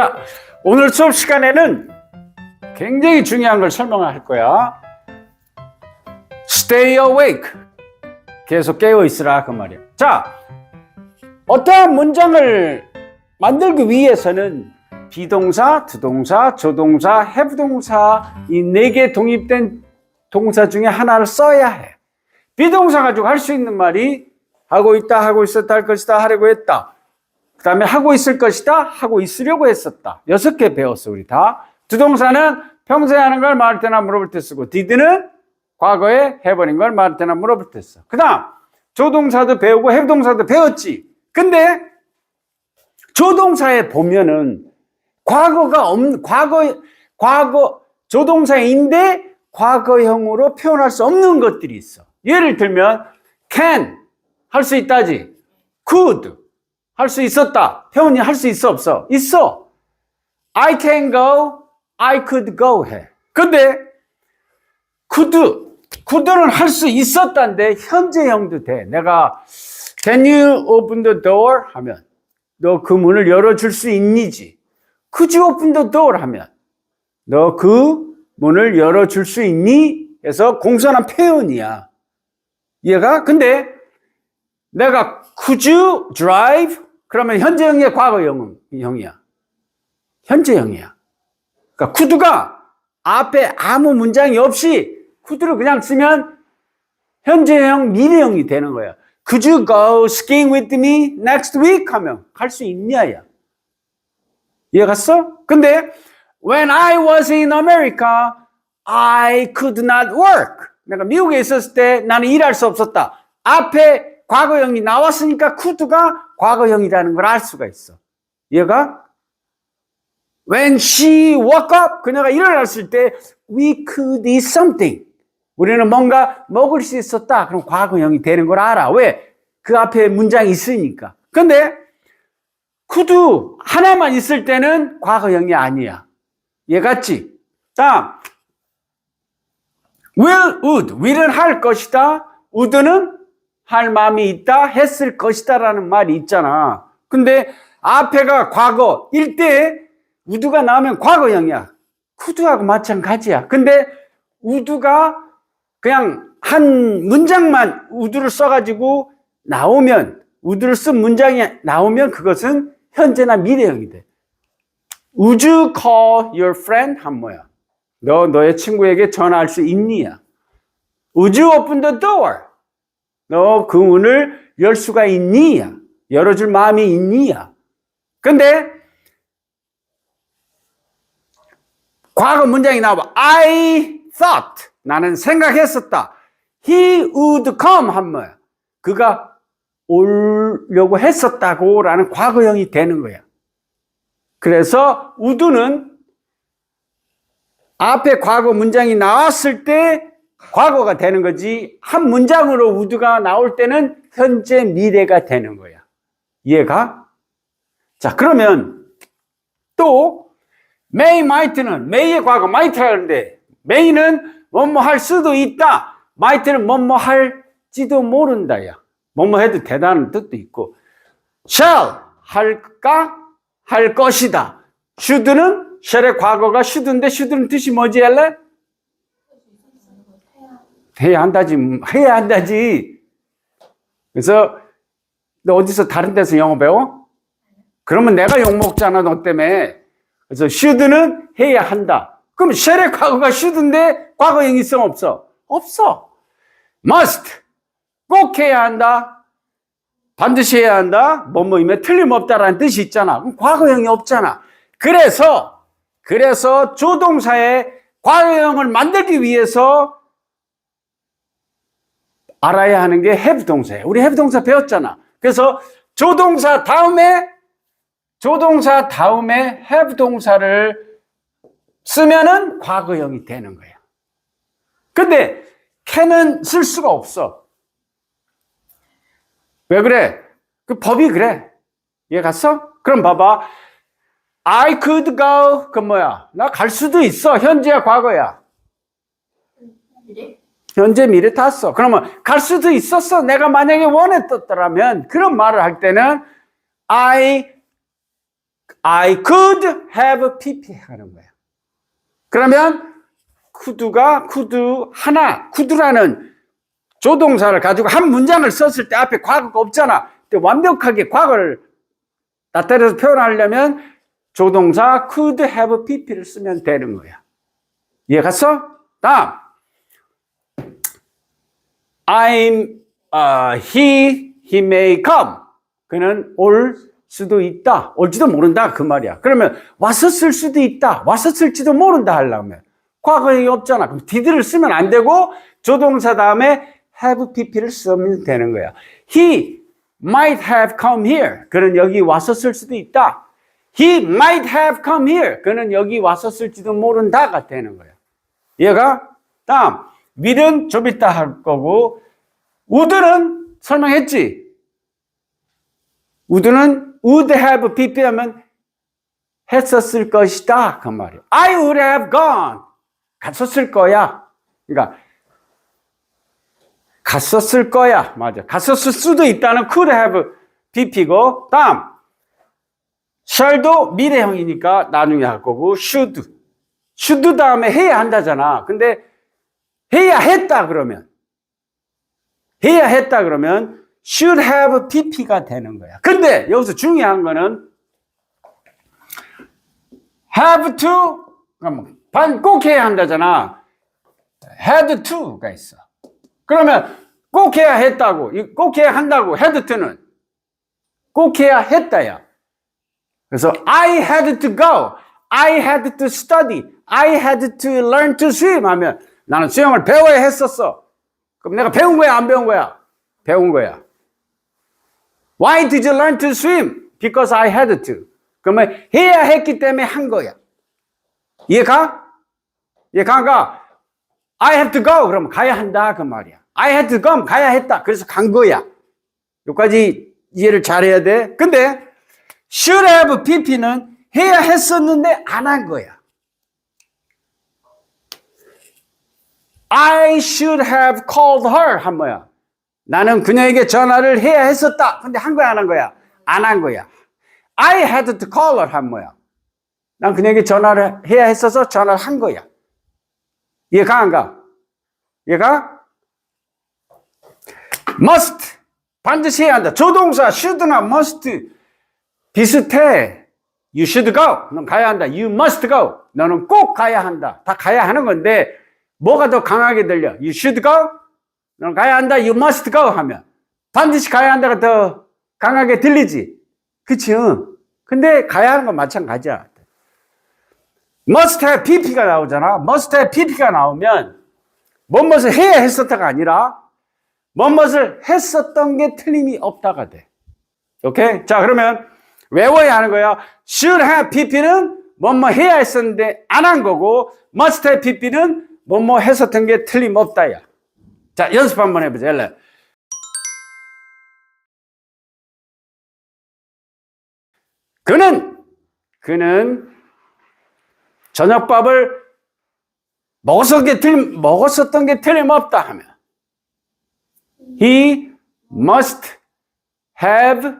자, 오늘 수업 시간에는 굉장히 중요한 걸 설명할 거야. Stay awake. 계속 깨어 있으라 그 말이야. 자, 어떠한 문장을 만들기 위해서는 비동사, 투동사, 조동사, have 동사 이 4개 독립된 동사 중에 하나를 써야 해. 비동사 가지고 할 수 있는 말이 하고 있다, 하고 있었다, 할 것이다, 하려고 했다. 그 다음에 하고 있을 것이다, 하고 있으려고 했었다. 6개 배웠어 우리 다. 투동사는 평소에 하는 걸 말할 때나 물어볼 때 쓰고, did는 과거에 해버린 걸 말할 때나 물어볼 때 써. 그 다음 조동사도 배우고 have 동사도 배웠지. 근데 조동사에 보면은 조동사인데 과거형으로 표현할 수 없는 것들이 있어. 예를 들면 can 할 수 있다지, could 할 수 있었다. 표현이 할 수 있어 없어? 있어. I can go, I could go 해. 근데 could는 할 수 있었다는데 현재형도 돼. 내가 can you open the door 하면 너 그 문을 열어줄 수 있니지. Could you open the door 하면 너 그 문을 열어줄 수 있니? 해서 공손한 표현이야. 얘가 근데 내가 could you drive? 그러면 현재형의 과거형이야. 현재형이야. 그러니까 could가 앞에 아무 문장이 없이 could를 그냥 쓰면 현재형, 미래형이 되는 거야. Could you go skiing with me next week? 하면 갈 수 있냐야. 이해 갔어? 근데 when I was in America, I could not work. 내가 미국에 있었을 때 나는 일할 수 없었다. 앞에 과거형이 나왔으니까 could가 과거형이라는 걸 알 수가 있어. 얘가 when she woke up, 그녀가 일어났을 때 we could eat something. 우리는 뭔가 먹을 수 있었다. 그럼 과거형이 되는 걸 알아. 왜? 그 앞에 문장이 있으니까. 근데 could 하나만 있을 때는 과거형이 아니야. 얘 같지? 다음 will은 할 것이다. would는 할 마음이 있다, 했을 것이다 라는 말이 있잖아. 근데 앞에가 과거일 때 would가 나오면 과거형이야. could하고 마찬가지야. 근데 would가 그냥 한 문장만 would를 써가지고 나오면, would를 쓴 문장이 나오면 그것은 현재나 미래형이 돼. Would you call your friend? 한 뭐야? 너의 친구에게 전화할 수 있니야? Would you open the door? 너 그 문을 열 수가 있니야? 열어줄 마음이 있니야? 근데 과거 문장이 나와. I thought. 나는 생각했었다. He would come. 한 뭐야? 그가 오려고 했었다고 라는 과거형이 되는 거야. 그래서 would는 앞에 과거 문장이 나왔을 때 과거가 되는 거지, 한 문장으로 would가 나올 때는 현재 미래가 되는 거야. 이해가? 자, 그러면 또 may, might는 may의 과거 might라 하는데, may는 뭐뭐 할 수도 있다, might는 뭐뭐 할지도 모른다야. 뭐뭐 해도 되다는 뜻도 있고, shall 할까? 할 것이다. should는 shall의 과거가 should인데 should는 뜻이 뭐지 할래? 해야 한다지. 그래서 너 어디서 다른 데서 영어 배워? 그러면 내가 욕먹잖아, 너 때문에. 그래서 should는 해야 한다. 그럼 shall의 과거가 should인데 과거형이 있어 없어? 없어. must 꼭 해야 한다, 반드시 해야 한다, 뭐뭐이면 틀림없다라는 뜻이 있잖아. 그럼 과거형이 없잖아. 그래서 조동사의 과거형을 만들기 위해서 알아야 하는 게 have 동사예요. 우리 have 동사 배웠잖아. 그래서 조동사 다음에 have 동사를 쓰면은 과거형이 되는 거야. 근데 can은 쓸 수가 없어. 왜 그래? 그 법이 그래. 이해 갔어? 그럼 봐봐. I could go. 그 뭐야? 나 갈 수도 있어. 현재야, 과거야? 현재, 미래 다 써. 그러면 갈 수도 있었어. 내가 만약에 원했었더라면, 그런 말을 할 때는 I I could have pp 하는 거야. 그러면 could가 could라는 조동사를 가지고 한 문장을 썼을 때 앞에 과거가 없잖아. 근데 완벽하게 과거를 나타내서 표현하려면 조동사 could have pp를 쓰면 되는 거야. 이해 갔어? 다음. he may come. 그는 올 수도 있다. 올지도 모른다. 그 말이야. 그러면 왔었을 수도 있다. 왔었을지도 모른다 하려면 과거형이 없잖아. 그럼 did를 쓰면 안 되고 조동사 다음에 have pp를 쓰면 되는 거야. He might have come here. 그는 여기 왔었을 수도 있다. He might have come here. 그는 여기 왔었을지도 모른다가 되는 거야. 얘가 다음 will은 좀 이따 할 거고 would는 설명했지. would는 would have pp 하면 했었을 것이다 그 말이야. I would have gone. 갔었을 거야. 그러니까 갔었을 거야. 맞아. 갔었을 수도 있다는 could have pp고 다음 shall도 미래형이니까 나중에 할 거고 should 다음에 해야 한다잖아. 근데 해야 했다 그러면 should have pp가 되는 거야. 근데 여기서 중요한 거는 have to 꼭 해야 한다잖아. had to가 있어. 그러면 꼭 해야 했다고, 꼭 해야 한다고 had to는 꼭 해야 했다야. 그래서 I had to go, I had to study, I had to learn to swim 하면 나는 수영을 배워야 했었어. 그럼 내가 배운 거야, 안 배운 거야? 배운 거야. Why did you learn to swim? Because I had to. 그러면 해야 했기 때문에 한 거야. 이해가? I have to go. 그럼 가야 한다. 그 말이야. I had to come. 가야 했다. 그래서 간 거야. 여기까지 이해를 잘해야 돼. 근데 should have pp는 해야 했었는데 안 한 거야. I should have called her 한 거야. 나는 그녀에게 전화를 해야 했었다. 근데 한 거야, 안 한 거야? 안 한 거야. I had to call her 한 거야. 난 그녀에게 전화를 해야 했어서 전화를 한 거야. 이해가 안 가? 이해가? must 반드시 해야 한다. 조동사 should나 must 비슷해. You should go. 넌 가야 한다. You must go. 너는 꼭 가야 한다. 다 가야 하는 건데 뭐가 더 강하게 들려? You should go. 너는 가야 한다. You must go 하면 반드시 가야 한다가 더 강하게 들리지. 그치? 근데 가야 하는 건 마찬가지야. must have pp가 나오잖아. must have pp가 나오면 뭐뭇을 해야 했었다가 아니라 뭐뭇을 했었던 게 틀림이 없다가 돼. 오케이? 자, 그러면 외워야 하는 거야. should have pp는 뭐뭐 해야 했었는데 안 한 거고 must have pp는 뭐뭐 했었던 게 틀림없다야. 자, 연습 한번 해보자. 엘레. 그는 저녁밥을 먹었었던 게 틀림없다 하면 He must have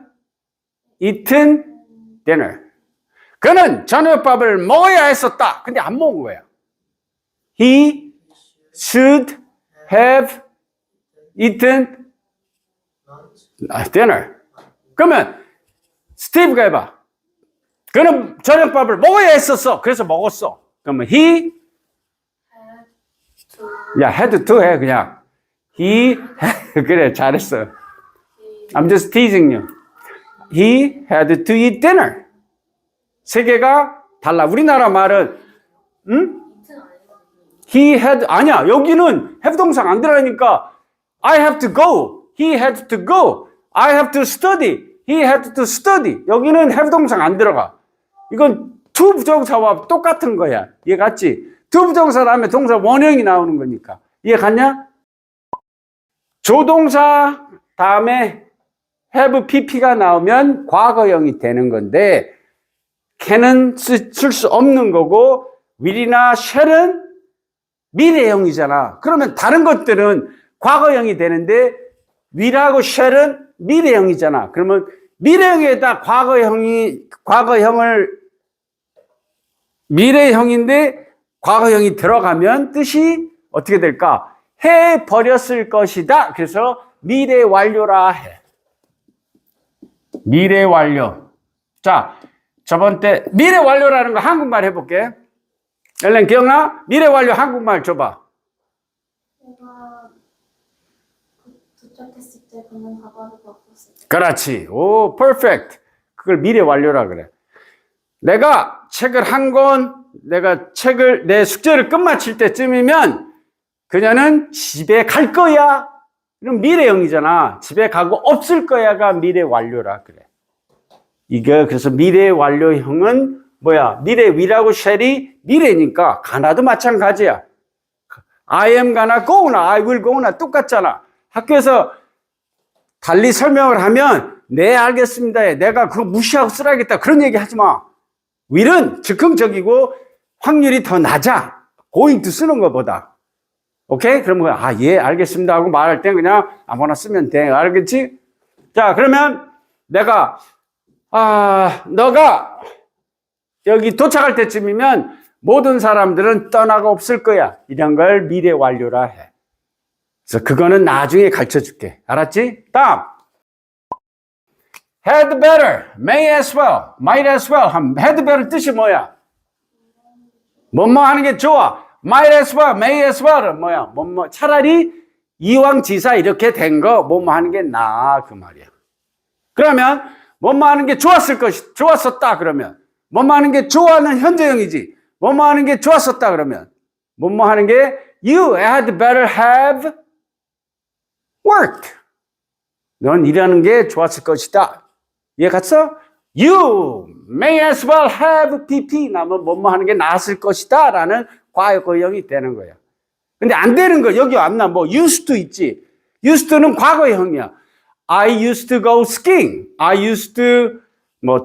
eaten dinner. 그는 저녁밥을 먹어야 했었다. 근데 안 먹은 거야. He should have eaten dinner. 그러면 스티브가 해봐. 그는 저녁밥을 먹어야 했었어. 그래서 먹었어. 그러면 he had to 해 그냥. He 그래 잘했어. I'm just teasing you. He had to eat dinner. 세 개가 달라. 우리나라 말은 He had 아니야. 여기는 have 동사가 안 들어가니까 I have to go. He had to go. I have to study. He had to study. 여기는 have 동사가 안 들어가. 이건 to 부정사와 똑같은 거야. 이해 갔지? to 부정사 다음에 동사 원형이 나오는 거니까. 이해 갔냐? 조동사 다음에 have pp가 나오면 과거형이 되는 건데 can은 쓸 수 없는 거고 will이나 shall은 미래형이잖아. 그러면 다른 것들은 과거형이 되는데 will하고 shall은 미래형이잖아. 그러면 미래형에다 미래형인데 과거형이 들어가면 뜻이 어떻게 될까? 해버렸을 것이다. 그래서 미래 완료라 해. 미래 완료. 자, 저번 때 미래 완료라는 거 한국말 해볼게. 엘렌 기억나? 미래 완료 한국말 줘봐. 내가 도착했을 때 그냥 과거로 바꿨을 때. 그렇지. 오, 퍼펙트. 그걸 미래 완료라 그래. 내가 책을 한 권, 내 숙제를 끝마칠 때쯤이면 그녀는 집에 갈 거야. 이런 미래형이잖아. 집에 가고 없을 거야가 미래 완료라 그래. 이게 그래서 미래 완료형은 뭐야? 미래 위라고 쉘이 미래니까 가나도 마찬가지야. I am gonna go나 I will go나 똑같잖아. 학교에서 달리 설명을 하면 네 알겠습니다. 내가 그거 무시하고 쓰라겠다. 그런 얘기 하지 마. will은 즉흥적이고 확률이 더 낮아. going to 쓰는 것보다. 오케이? 그러면 예 알겠습니다 하고 말할 땐 그냥 아무나 쓰면 돼. 알겠지? 자 그러면 내가 너가 여기 도착할 때쯤이면 모든 사람들은 떠나가 없을 거야. 이런 걸 미래 완료라 해. 그래서 그거는 나중에 가르쳐 줄게. 알았지? 다음. had better, may as well, might as well. had better 뜻이 뭐야? 뭐뭐 하는 게 좋아. might as well, may as well은 뭐야? 뭐뭐 차라리 이왕지사 이렇게 된 거 뭐뭐 하는 게 나아 그 말이야. 그러면 뭐뭐 하는 게 좋았었다 그러면 뭐뭐 하는 게 좋아하는 현재형이지. 뭐뭐 하는 게 좋았었다 그러면 뭐뭐 하는 게 you had better have worked. 넌 일하는 게 좋았을 것이다. 이해 갔어? You may as well have PP. 나면 뭐뭐 하는 게 나았을 것이다 라는 과거형이 되는 거야. 근데 안 되는 거 여기 왔나? 뭐 used to 있지. used to는 과거형이야. I used to go skiing. I used to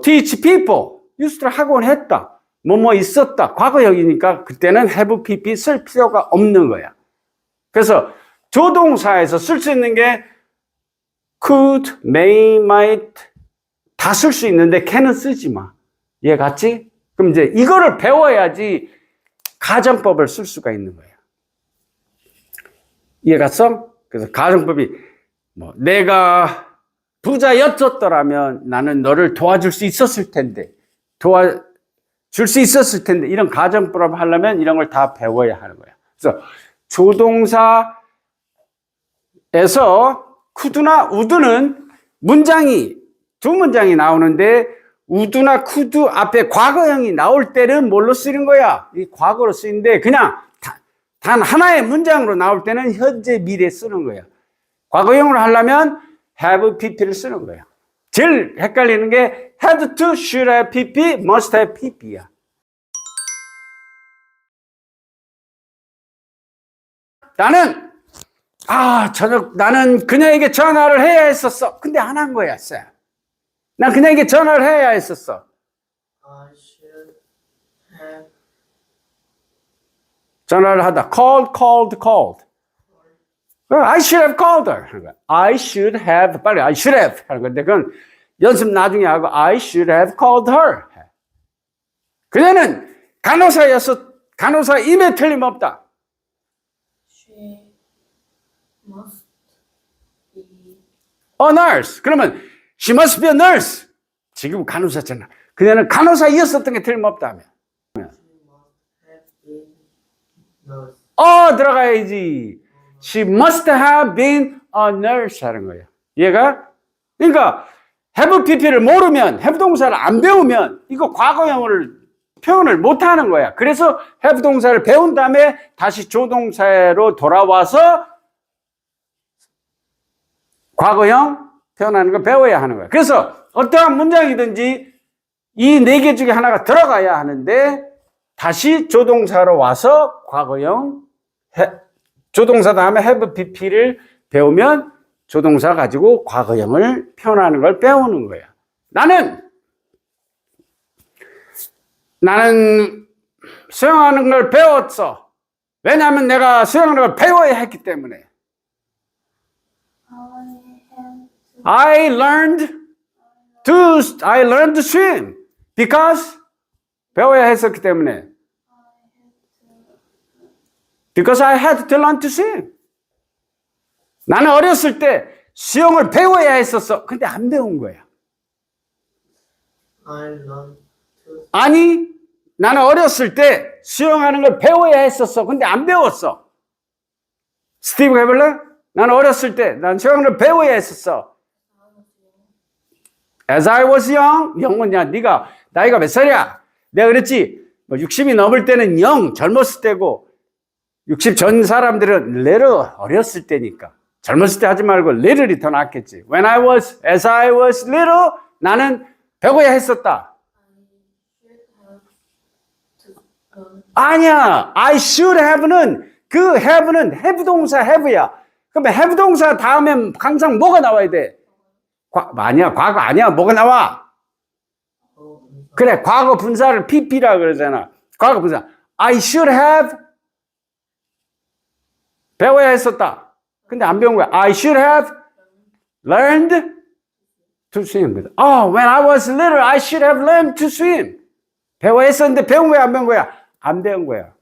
teach people. used to 학원 했다. 뭐뭐 있었다. 과거형이니까 그때는 have PP 쓸 필요가 없는 거야. 그래서 조동사에서 쓸 수 있는 게 could, may, might 다 쓸 수 있는데 can은 쓰지 마. 이해 갔지? 그럼 이제 이거를 배워야지 가정법을 쓸 수가 있는 거야. 이해 갔어? 그래서 가정법이 내가 부자였었더라면 나는 너를 도와줄 수 있었을 텐데 이런 가정법을 하려면 이런 걸 다 배워야 하는 거야. 그래서 조동사에서 could나 would는 두 문장이 나오는데 would나 could 앞에 과거형이 나올 때는 뭘로 쓰는 거야? 이 과거로 쓰이는데 그냥 단 하나의 문장으로 나올 때는 현재 미래 쓰는 거야. 과거형으로 하려면 have pp를 쓰는 거야. 제일 헷갈리는 게 had to, should have pp, must have pp야. 나는 그녀에게 전화를 해야 했었어. 근데 안 한 거야, 쌤. 난 그녀에게 전화를 해야 했었어. I should have 전화를 하다. called. I should have called her. I should have 하는 건데 그건 연습 나중에 하고 I should have called her. 그녀는 간호사임에 틀림없다. She must be A nurse. 그러면 she must be a nurse. 지금 간호사잖아. 그녀는 간호사이었었던 게 틀림없다며. 들어가야지. She must have been a nurse 하는 거예요. 얘가? 그러니까 have pp를 모르면 have 동사를 안 배우면 이거 과거형을 표현을 못 하는 거야. 그래서 have 동사를 배운 다음에 다시 조동사로 돌아와서 과거형 표현하는 걸 배워야 하는 거야. 그래서 어떠한 문장이든지 이 네 개 중에 하나가 들어가야 하는데 다시 조동사로 와서 과거형 조동사 다음에 have pp를 배우면 조동사 가지고 과거형을 표현하는 걸 배우는 거야. 나는 수영하는 걸 배웠어. 왜냐하면 내가 수영하는 걸 배워야 했기 때문에. I learned I learned to swim. Because 배워야 했었기 때문에. Because I had to learn to swim. 나는 어렸을 때 수영을 배워야 했었어. 근데 안 배운 거야. I learned to 아니, 나는 어렸을 때 수영하는 걸 배워야 했었어. 근데 안 배웠어. 스티브 해볼래? 나는 어렸을 때 난 수영을 배워야 했었어. As I was young, 영은야, 네가 나이가 몇 살이야? 내가 그랬지. 60이 넘을 때는 영, 젊었을 때고 60 전 사람들은 little, 어렸을 때니까. 젊었을 때 하지 말고 little이 더 낫겠지. As I was little, 나는 배워야 했었다. 아니야. I should have는 그 have는 have 동사 have야. 그러면 have 동사 다음에 항상 뭐가 나와야 돼? 아니야. 과거 아니야. 뭐가 나와? 그래. 과거 분사를 pp라 그러잖아. 과거 분사. I should have 배워야 했었다. 근데 안 배운 거야. I should have learned to swim. When I was little, I should have learned to swim. 배워야 했었는데 배운 거야, 안 배운 거야? 안 배운 거야.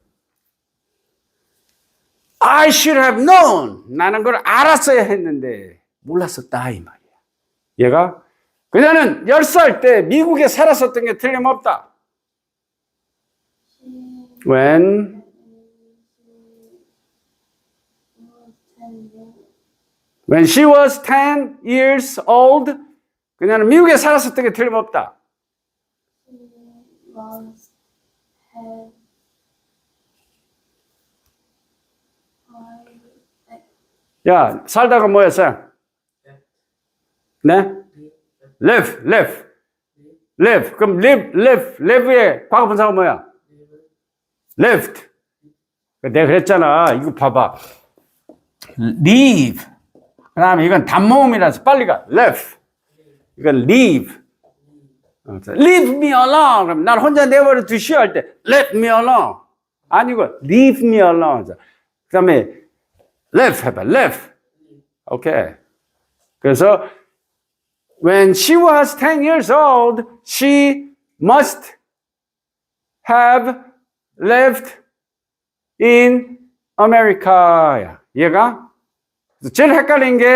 I should have known. 나는 그걸 알았어야 했는데 몰랐었다 이 말이야. 얘가 그녀는 10살 때 미국에 살았었던 게 틀림없다. When she was 10 years old, 그녀는 미국에 살았었던 게 틀림없다. 야, 살다가 뭐였어요? 네? live. 그럼 live의 과거 분사가 뭐야? lived. 내가 그랬잖아. 이거 봐봐. leave. 그 다음에 이건 단모음이라서 빨리 가. live. 이건 leave. leave me alone. 그럼 난 혼자 내버려 두시오 할 때 let me alone. 아니고 leave me alone. 그 다음에 live 해봐. live. 오케이. 그래서 when she was 10 years old, she must have lived in America. 얘가 제일 헷갈린 게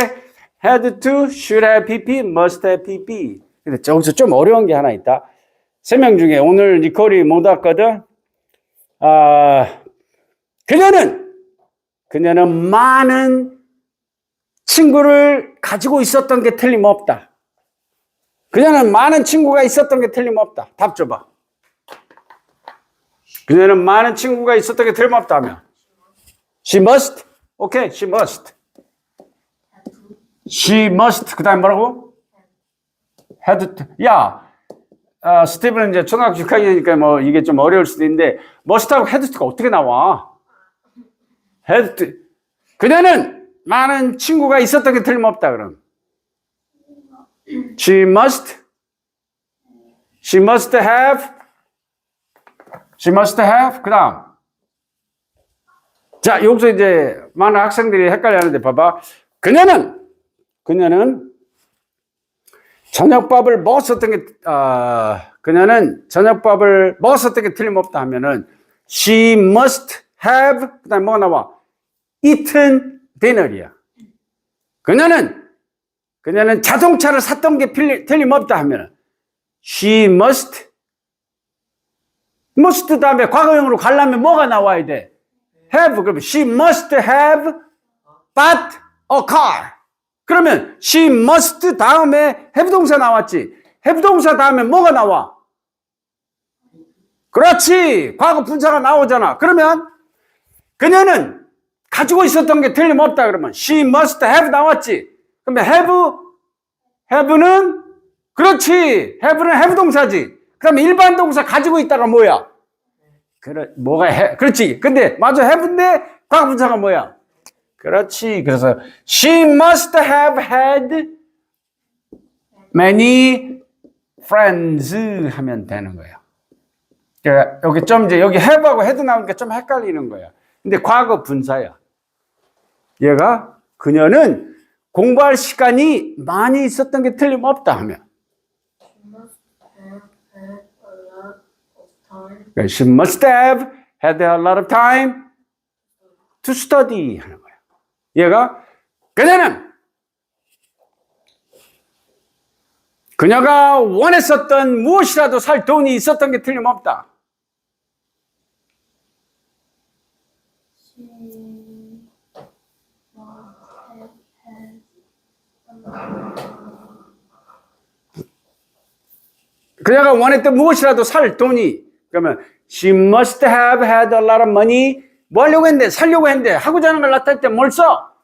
had to, should have pp, must have pp. 근데 저기서 좀 어려운 게 하나 있다. 3명 중에 오늘 니콜이 못 왔거든. 그녀는 많은 친구를 가지고 있었던 게 틀림없다. 그녀는 많은 친구가 있었던 게 틀림없다. 답 줘봐. 그녀는 많은 친구가 있었던 게 틀림없다 하면 she must. 오케이, she must. She must. 그 다음에 뭐라고? had to. 야, 스티븐은 이제 초등학교 6학년이니까 뭐 이게 좀 어려울 수도 있는데 must하고 had to가 어떻게 나와? had to. 그녀는 많은 친구가 있었던 게 틀림없다 그럼. She must have. 그 다음. 자, 여기서 이제 많은 학생들이 헷갈려 하는데 봐봐. 그녀는 저녁밥을 먹었었던 게, 그녀는 저녁밥을 먹었었던 게 틀림없다 하면은 she must have, 그 다음에 뭐가 나와? eaten dinner이야. 그녀는 자동차를 샀던 게 틀림없다 하면은 she must 다음에 과거형으로 가려면 뭐가 나와야 돼? have. 그러면 she must have bought a car. 그러면 she must 다음에 have 동사 나왔지. have 동사 다음에 뭐가 나와? 그렇지. 과거 분사가 나오잖아. 그러면 그녀는 가지고 있었던 게 틀림없다 그러면 she must have 나왔지. 그러면 have는 그렇지. have는 have 동사지. 그러면 일반 동사 가지고 있다가 뭐야? 그렇지. 근데 맞아. have인데 과거 분사가 뭐야? 그렇지. 그래서 she must have had many friends 하면 되는 거예요. 그러니까 여기 좀 이제 여기 have하고 had 나오니까 좀 헷갈리는 거야. 근데 과거 분사야. 그녀는 공부할 시간이 많이 있었던 게 틀림없다 하면 She must have had a lot of time She must have had a lot of time to study 하는 거야. 얘가 그녀가 원했었던 무엇이라도 살 돈이 있었던 게 틀림없다. She must have had 그녀가 원했던 무엇이라도 살 돈이 그러면 she must have had a lot of money 뭐 하려고 했는데 살려고 했는데 하고자 하는 걸 나타낼 때 뭘 써?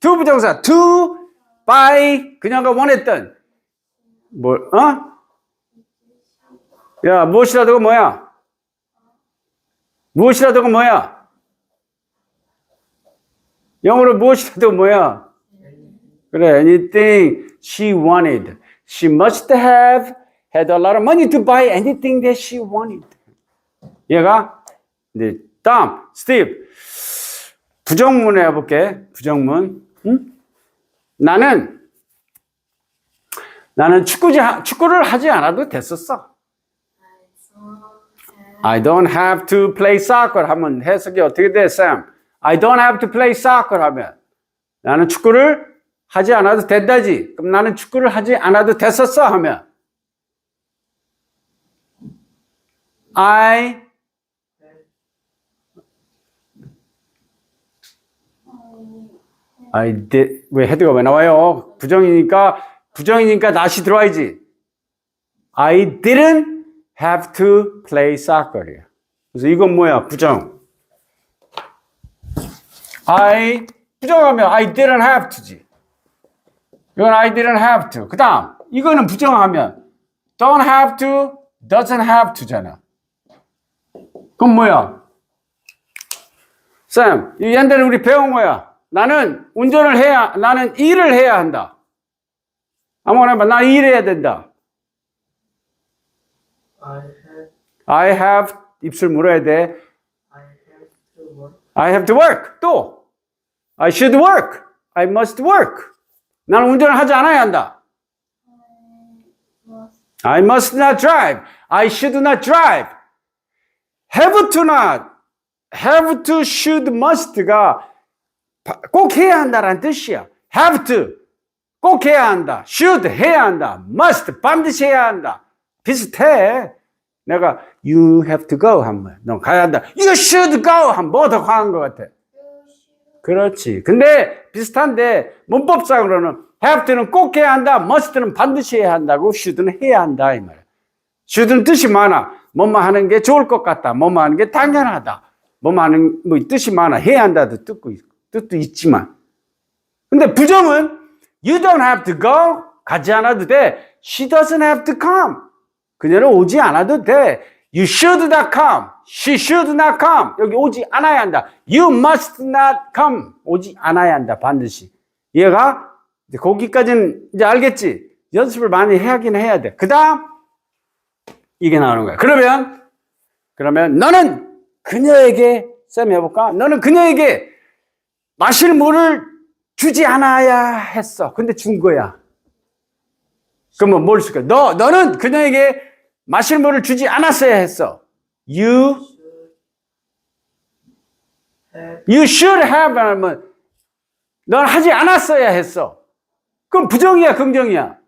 to 부정사 to buy 그녀가 원했던 뭘 야 무엇이라도가 뭐야? 무엇이라도가 뭐야? 영어로 무엇이라도 뭐야? 그래 anything she wanted she must have had a lot of money to buy anything that she wanted. 얘가 이제 다음 스티브 부정문 해볼게. 부정문. 응? 나는 축구를 하지 않아도 됐었어. I don't have to play soccer 하면 해석이 어떻게 돼, Sam? I don't have to play soccer 하면 나는 축구를 하지 않아도 된다지. 그럼 나는 축구를 하지 않아도 됐었어 하면 I did 왜 헤드가 왜 나와요? 부정이니까 낫이 들어와야지. I didn't have to play soccer. 그래서 이건 뭐야? 부정. 부정하면 I didn't have to지. 이건 I didn't have to. 그 다음 이거는 부정하면 don't have to, doesn't have to잖아. 그럼 뭐야? 쌤, 이 옛날에 우리 배운 거야. 나는 나는 일을 해야 한다. 아무거나 해봐. 나 일해야 된다. I have, 입술 물어야 돼. I have to work. 또. I should work. I must work. 나는 운전을 하지 않아야 한다. I must not drive. I should not drive. Have to not. Have to, should, must가 꼭 해야 한다라는 뜻이야. Have to. 꼭 해야 한다. Should 해야 한다. Must 반드시 해야 한다. 비슷해. 내가 you have to go 하면 넌 가야 한다. You should go 하면 뭐 더 과한 것 같아. 그렇지. 근데 비슷한데 문법상으로는 have to는 꼭 해야 한다. must는 반드시 해야 한다고 should는 해야 한다 이 말이야. should는 뜻이 많아. 뭐만 하는 게 좋을 것 같다. 뭐만 하는 게 당연하다. 뭐만 하는 뭐 뜻이 많아. 해야 한다도 뜻도 있지만. 근데 부정은 you don't have to go. 가지 않아도 돼. She doesn't have to come. 그녀는 오지 않아도 돼. You should not come. She should not come. 여기 오지 않아야 한다. You must not come. 오지 않아야 한다. 반드시. 얘가 이제 거기까지는 이제 알겠지? 연습을 많이 하긴 해야 돼. 그 다음 이게 나오는 거야. 그러면 너는 그녀에게 쌤 해볼까? 너는 그녀에게 마실 물을 주지 않아야 했어. 근데 준 거야. 그러면 뭘 쓸까? 너는 그녀에게 마실 물을 주지 않았어야 했어. You should have 하면 넌 하지 않았어야 했어. 그럼 부정이야, 긍정이야?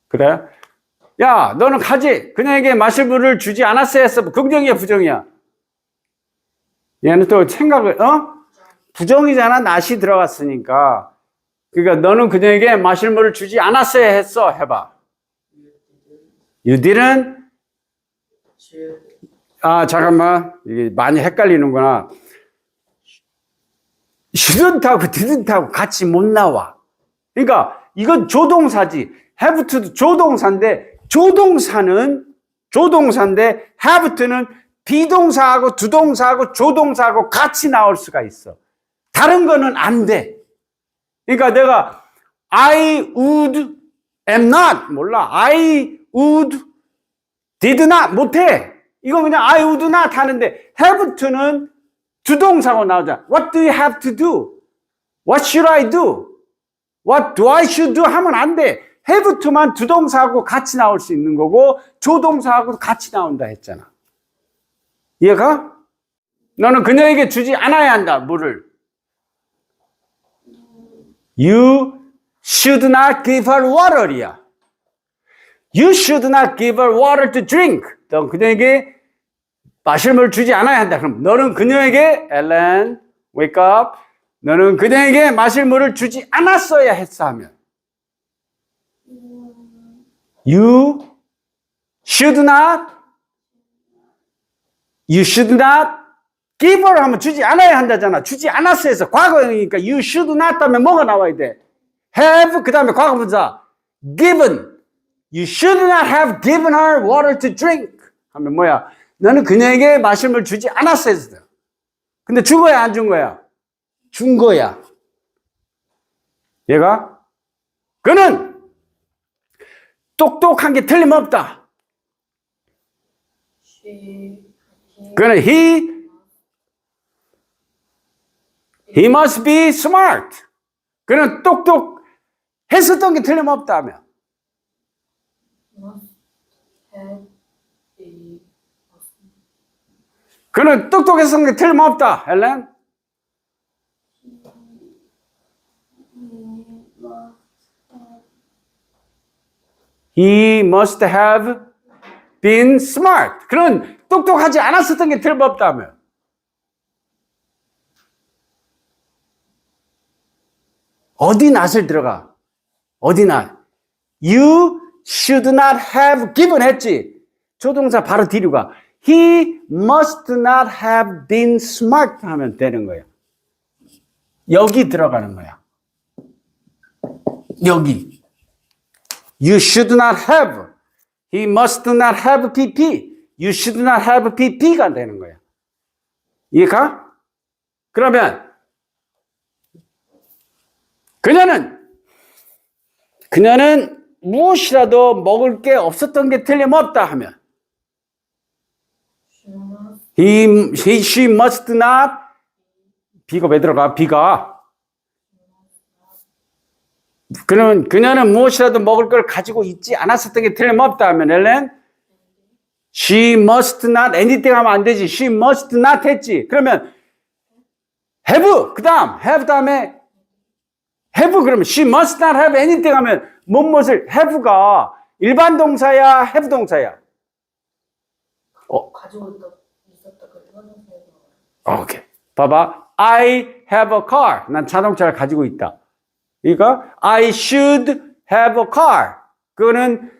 그래? 야, 너는 그녀에게 마실 물을 주지 않았어야 했어. 긍정이야, 부정이야? 얘는 또 생각을, 부정이잖아, 낫이 들어갔으니까. 그러니까 너는 그녀에게 마실 물을 주지 않았어야 했어. 해봐. You didn't? 잠깐만. 이게 많이 헷갈리는구나. shouldn't didn't 같이 못 나와. 그러니까 이건 조동사지. have to도 조동사인데 조동사인데 have to는 비동사하고 두동사하고 조동사하고 같이 나올 수가 있어. 다른 거는 안 돼. 그러니까 내가 I would am not 몰라. I would did not 못해. 이거 그냥 I would not 하는데 have to는 두동사고 나오잖아. What do you have to do? What should I do? What do I should do? 하면 안 돼. have to만 두 동사하고 같이 나올 수 있는 거고 조동사하고 같이 나온다 했잖아. 이해가? 너는 그녀에게 주지 않아야 한다. 물을. You should not give her water이야. You should not give her water to drink. 너 그녀에게 마실 물을 주지 않아야 한다. 그럼 너는 그녀에게 Ellen, wake up. 너는 그녀에게 마실 물을 주지 않았어야 했어 하면 You should not give her 하면 주지 않아야 한다잖아. 주지 않았어 해서 과거형이니까 you should not 하면 뭐가 나와야 돼? have 그 다음에 과거분사 given. You should not have given her water to drink 하면 뭐야? 너는 그녀에게 마실 물 주지 않았어 했어. 근데 준 거야 안 준 거야? 준 거야. 얘가 그는 똑똑한 게 틀림없다. 그는 he must be smart. 그는 똑똑했었던 게 틀림없다 하면 그는 똑똑했었던 게 틀림없다. 헬렌? He must have been smart. 그는 똑똑하지 않았었던 게 틀림없다며. 어디 낫을 들어가? 어디 낫? You should not have given 했지. 조동사 바로 뒤로 가. He must not have been smart 하면 되는 거야. 여기 들어가는 거야. 여기. You should not have. He must not have PP. You should not have PP가 되는 거야. 이해가? 그러면 그녀는 무엇이라도 먹을 게 없었던 게 틀림없다 하면 she must not B가 왜 들어가? B가 그녀는 무엇이라도 먹을 걸 가지고 있지 않았었던 게 틀림없다 하면 엘렌 she must not anything 하면 안 되지. she must not 했지. 그러면 have 그 다음 have 다음에 have 그러면 she must not have anything 하면 무엇을 have가 일반 동사야 have 동사야? 가지고 있었다 그 일반 동사에서. 오케이. 봐봐. I have a car. 난 자동차를 가지고 있다. 그러니까 I should have a car. 그거는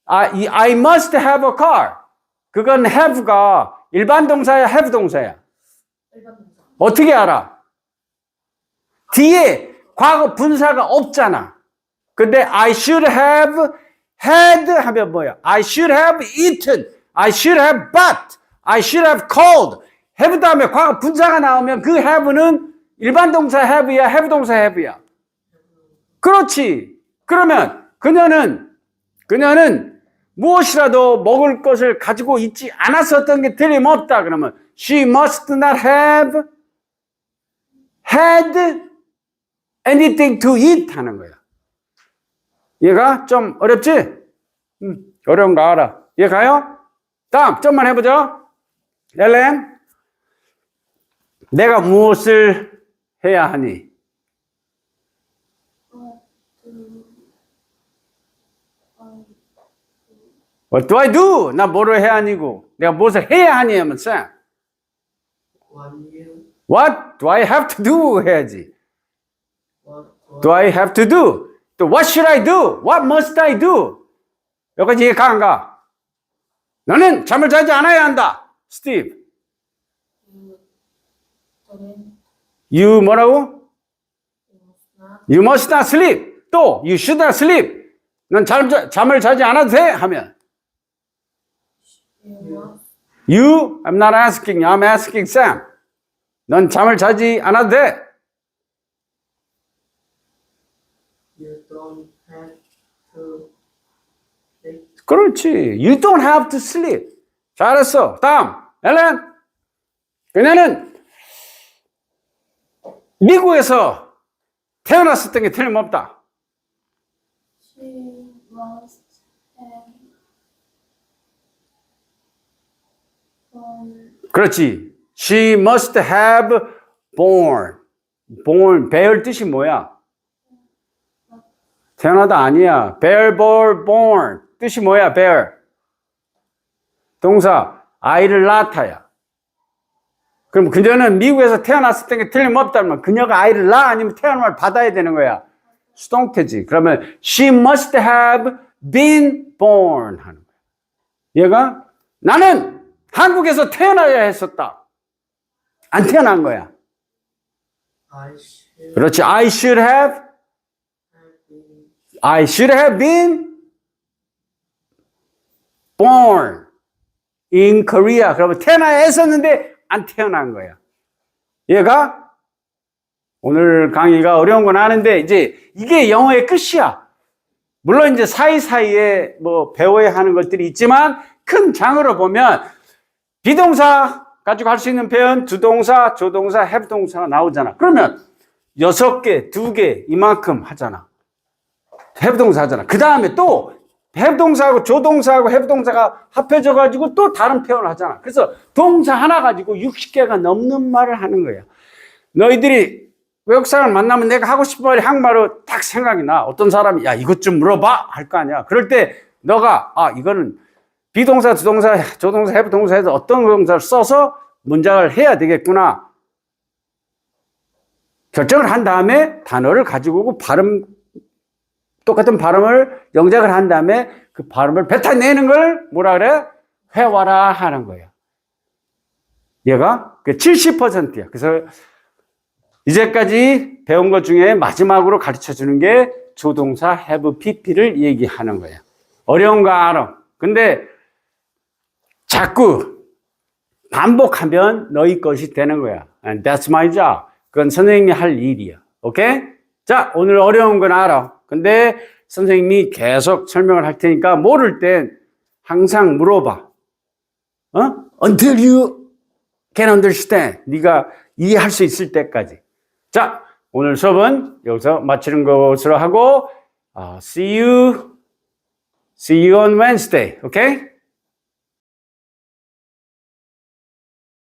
I must have a car. 그건 have가 일반 동사야 have 동사야? 일반 동사. 어떻게 알아? 뒤에 과거 분사가 없잖아. 근데 I should have had 하면 뭐야? I should have eaten. I should have bought. I should have called. have 다음에 과거 분사가 나오면 그 have는 일반 동사 have야, have 동사 have야. 그렇지. 그러면 그녀는 무엇이라도 먹을 것을 가지고 있지 않았었던 게 틀림없다. 그러면 she must not have had anything to eat 하는 거야. 얘가 좀 어렵지? 어려운 거 알아. 얘 가요? 다음 좀만 해보죠. 엘렌, 내가 무엇을 해야 하니? What do I do? 나 뭐를 해야 하니고? 내가 무엇을 해야 하니? 하면 쌤. What do I have to do? 해야지. Do I have to do? 또 what should I do? What must I do? 여기까지 이해가 안 가? 너는 잠을 자지 않아야 한다. 스티브. You 뭐라고? You must not sleep. 또 you should not sleep. 넌 잠을 자지 않아도 돼? 하면 You, I'm not asking you. I'm asking Sam. 넌 잠을 자지 않아도 돼. You don't have to sleep. 그렇지. You don't have to sleep. 잘했어. 다음. 엘렌. 그녀는 미국에서 태어났었던 게 틀림없다. She 그렇지. She must have born. born, bear 뜻이 뭐야? 태어나다 아니야. bear, born. 뜻이 뭐야, bear? 동사, 아이를 낳다야. 그럼 그녀는 미국에서 태어났을 때 틀림없다면 그녀가 아이를 낳아 아니면 태어남을 받아야 되는 거야. 수동태지. 그러면 she must have been born 하는 거야. 얘가 나는 한국에서 태어나야 했었다. 안 태어난 거야. 그렇지. I should have been born in Korea. 그러면 태어나야 했었는데 안 태어난 거야. 얘가 오늘 강의가 어려운 건 아는데 이제 이게 영어의 끝이야. 물론 이제 사이사이에 뭐 배워야 하는 것들이 있지만 큰 장으로 보면 비동사 가지고 할 수 있는 표현, 두동사, 조동사, have 동사가 나오잖아. 그러면 6개, 2개 이만큼 하잖아. have 동사 하잖아. 그 다음에 또 have 동사하고 조동사하고 have 동사가 합해져 가지고 또 다른 표현을 하잖아. 그래서 동사 하나 가지고 60개가 넘는 말을 하는 거야. 너희들이 외국 사람을 만나면 내가 하고 싶은 말이 한국말로 딱 생각이 나. 어떤 사람이 야 이것 좀 물어봐 할 거 아니야. 그럴 때 너가 이거는 비동사, 두동사, 조동사, have 동사에서 어떤 동사를 써서 문장을 해야 되겠구나. 결정을 한 다음에 단어를 가지고 오고 똑같은 발음을 영작을 한 다음에 그 발음을 뱉어내는 걸 뭐라 그래? 회화라 하는 거야. 얘가 70%야. 그래서 이제까지 배운 것 중에 마지막으로 가르쳐 주는 게 조동사 have pp를 얘기하는 거야. 어려운 거 알아. 근데 자꾸 반복하면 너희 것이 되는 거야. And that's my job. 그건 선생님이 할 일이야. 오케이? 자, 오늘 어려운 건 알아. 근데 선생님이 계속 설명을 할 테니까 모를 땐 항상 물어봐. Until you can understand. 네가 이해할 수 있을 때까지. 자, 오늘 수업은 여기서 마치는 것으로 하고 see you on Wednesday. 오케이?